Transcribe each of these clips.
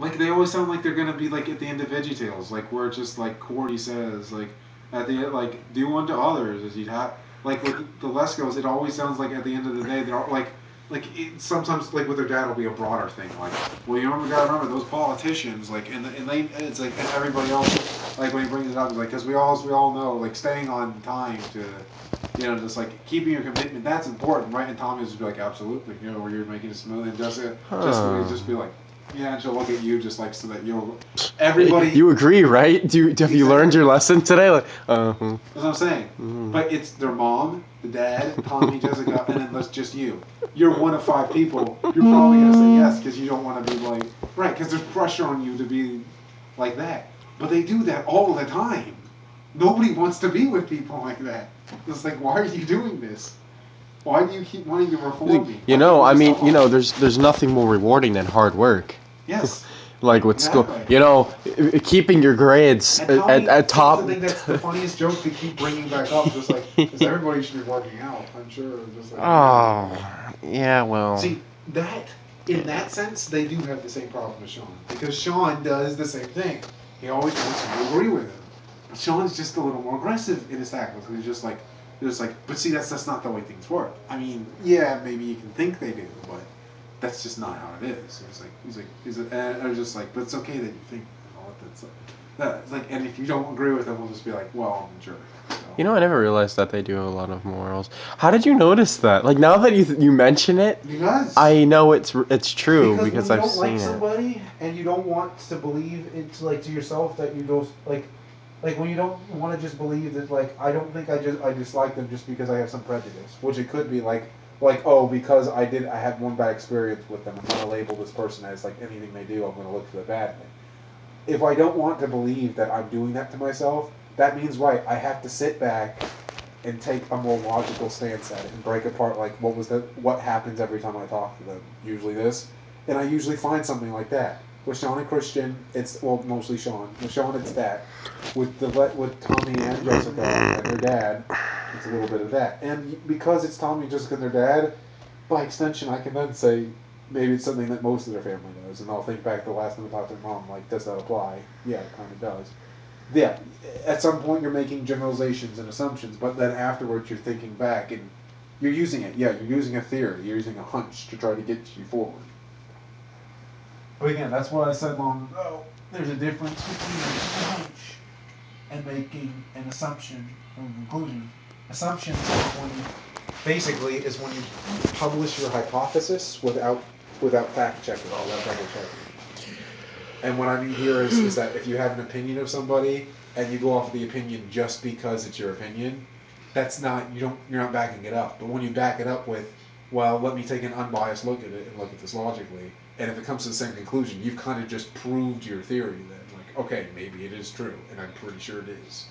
Like they always sound like they're gonna be like at the end of VeggieTales, like where it's just like Cordy says, like at the end, like do unto others as you'd have. Like with the Leskos, it always sounds like at the end of the day they're all, like it, sometimes like with their dad will be a broader thing, like well you gotta remember those politicians, like and they it's like and everybody else like when he brings it up, it's like because we all know like staying on time to. Just like keeping your commitment, that's important, right? And Tommy would just be like, absolutely, where you're making it smooth, and just be like, yeah, and she'll look at you just like so that you'll. Everybody. You agree, right? Have you learned your Exactly. lesson today? Like, That's what I'm saying. But it's their mom, the dad, Tommy, Jessica, and then that's just you. You're one of five people. You're probably gonna say yes because you don't want to be like right because there's pressure on you to be like that. But they do that all the time. Nobody wants to be with people like that. It's like, why are you doing this? Why do you keep wanting to reform me? Why can't we I just mean, talk? there's nothing more rewarding than hard work. Yes, Like with school, exactly. keeping your grades And Tommy at seems to top. think that's the funniest joke to keep bringing back up, just like, because everybody should be working out, I'm sure. Just like, Oh, yeah, well. see, that, in that sense, they do have the same problem as Sean. Because Sean does the same thing. He always wants you to agree with him. But Sean's just a little more aggressive in his tackles. He's just like, but see, that's not the way things work. I mean, yeah, maybe you can think they do, but that's just not how it is. And I was just like, but it's okay that you think that's like, and if you don't agree with them, we'll just be like, well, I'm a jerk. So. I never realized that they do a lot of morals. How did you notice that? Like now that you mention it, Because I know it's true when because you I've don't like seen it. somebody and you don't want to believe into like to yourself that you don't like when you don't want to just believe that like I don't think I dislike them just because I have some prejudice, which it could be like oh because I had one bad experience with them, I'm gonna label this person as like anything they do I'm gonna look for the bad thing. If I don't want to believe that I'm doing that to myself, that means right I have to sit back and take a more logical stance at it and break apart like what happens every time I talk to them. Usually this, and I usually find something like that. With Sean and Christian, it's well mostly Sean. With Sean, it's that. With Tommy and Jessica and their dad, it's a little bit of that. And because it's Tommy, Jessica, and their dad, by extension, I can then say maybe it's something that most of their family does, and I'll think back to the last time I talked to their mom. Like, does that apply? Yeah, it kind of does. Yeah, at some point you're making generalizations and assumptions, but then afterwards you're thinking back and you're using it. Yeah, you're using a theory, you're using a hunch to try to get you forward. But again, that's what I said long ago. There's a difference between making a hunch and making an assumption or conclusion. Assumptions is when you basically is when you publish your hypothesis without fact checking, without double checking. And what I mean here is that if you have an opinion of somebody and you go off of the opinion just because it's your opinion, that's not you're not backing it up. But when you back it up with, well, let me take an unbiased look at it and look at this logically, and if it comes to the same conclusion, you've kind of just proved your theory then. Like, okay, maybe it is true, and I'm pretty sure it is.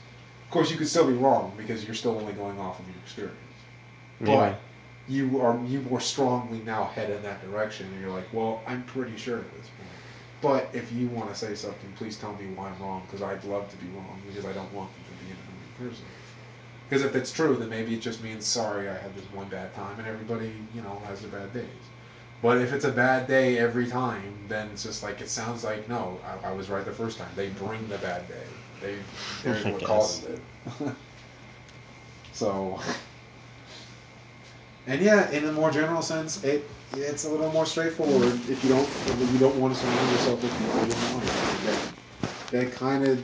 Of course, you could still be wrong because you're still only going off of your experience. Maybe. But you more strongly now head in that direction, and you're like, well, I'm pretty sure at this point. But if you want to say something, please tell me why I'm wrong, because I'd love to be wrong, because I don't want them to be an annoying person. Because if it's true, then maybe it just means sorry I had this one bad time, and everybody has their bad days. But if it's a bad day every time, then it's just like it sounds like no, I was right the first time. They bring the bad day. They're I what guess. causes it. So and yeah, in a more general sense, it's a little more straightforward if you don't want to surround yourself with people you don't like.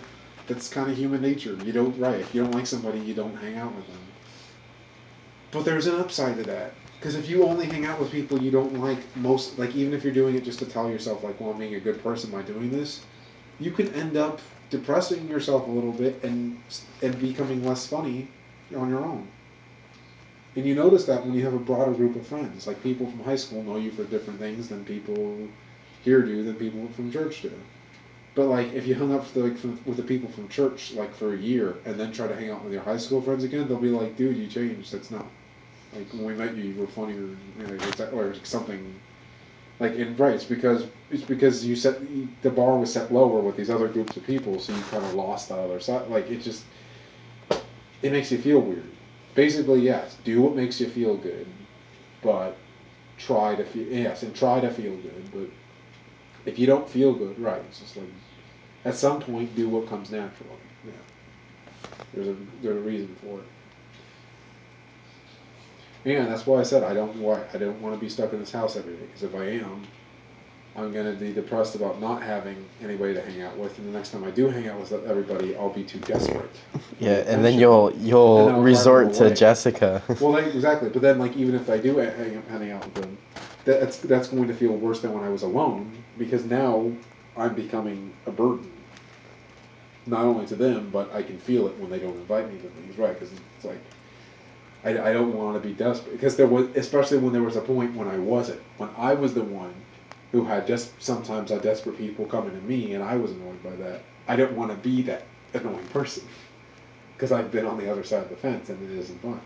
That's kind of human nature. You don't right. If you don't like somebody, you don't hang out with them. But there's an upside to that. Because if you only hang out with people you don't like most, like even if you're doing it just to tell yourself like, well, I'm being a good person by doing this, you can end up depressing yourself a little bit and becoming less funny on your own. And you notice that when you have a broader group of friends, like people from high school know you for different things than people here do, than people from church do. But like, if you hung up with the people from church like for a year and then try to hang out with your high school friends again, they'll be like, "Dude, you changed. That's not like when we met you. You were funnier, or something." Like, and right, it's because you set the bar was set lower with these other groups of people, so you kind of lost that other side. Like, it makes you feel weird. Basically, yes, do what makes you feel good, but try to feel good. But If you don't feel good, right? It's just like at some point do what comes natural. Yeah, there's a reason for it. Yeah, and that's why I said I don't want to be stuck in this house every day because if I am, I'm gonna be depressed about not having anybody to hang out with, and the next time I do hang out with everybody, I'll be too desperate for the Yeah, and then attention, you'll and you'll then I'll drive them resort to away. Jessica. Well, like, exactly. But then, like, even if I do hang out with them, that's going to feel worse than when I was alone because now I'm becoming a burden, not only to them, but I can feel it when they don't invite me to things, right? Because it's like I don't want to be desperate because there was, especially when there was a point when I wasn't, when I was the one who had just sometimes had desperate people coming to me, and I was annoyed by that. I don't want to be that annoying person because I've been on the other side of the fence, and it isn't fun.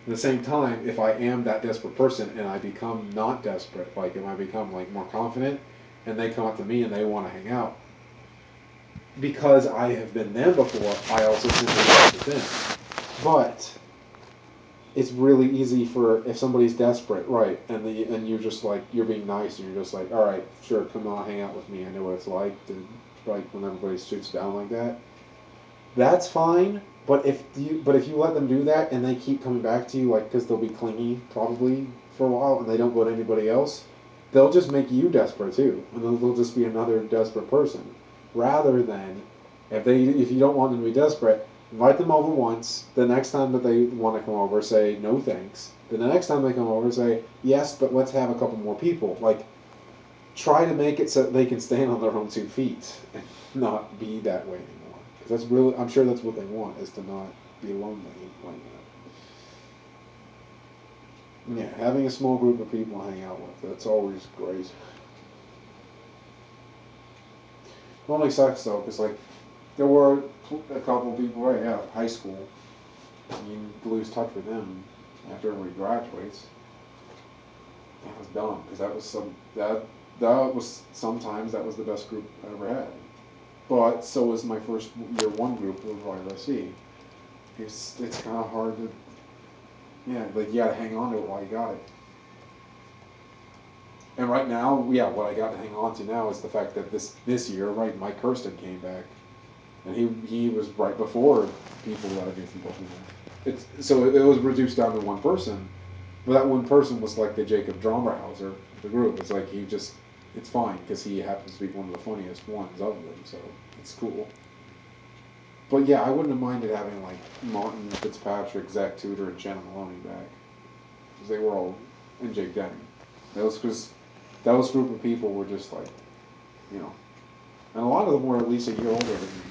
At the same time, if I am that desperate person and I become not desperate, like if I become like more confident, and they come up to me and they want to hang out, because I have been them before, I also simply want to them. But it's really easy for if somebody's desperate, right? And you're just like you're being nice and you're just like, all right, sure, come on, hang out with me. I know what it's like to like when everybody shoots down like that. That's fine. But if you let them do that and they keep coming back to you, like because they'll be clingy probably for a while and they don't go to anybody else, they'll just make you desperate too, and they'll just be another desperate person. Rather than if you don't want them to be desperate, invite them over once. The next time that they want to come over, say no thanks. Then the next time they come over, say yes, but let's have a couple more people. Like try to make it so that they can stand on their own 2 feet and not be that way anymore. Because that's really, I'm sure that's what they want is to not be lonely like that. Yeah, having a small group of people to hang out with, that's always great. It only sucks though, because like there were a couple people right out of high school. You lose touch with them after everybody graduates. That was dumb because that was sometimes that was the best group I ever had. But so was my first year one group of YRC. It's kind of hard to like you got to hang on to it while you got it. And right now, yeah, what I got to hang on to now is the fact that this year, right, Mike Kirsten came back, and he was right before people that I knew from Baltimore. It was reduced down to one person, but that one person was like the Jacob Dromberhauser of the group. It's like it's fine because he happens to be one of the funniest ones of them, so it's cool. But yeah, I wouldn't have minded having like Martin Fitzpatrick, Zach Tudor, and Shannon Maloney back because they were all and Jake Denning. Because those group of people were just like, you know, and a lot of them were at least a year older than me.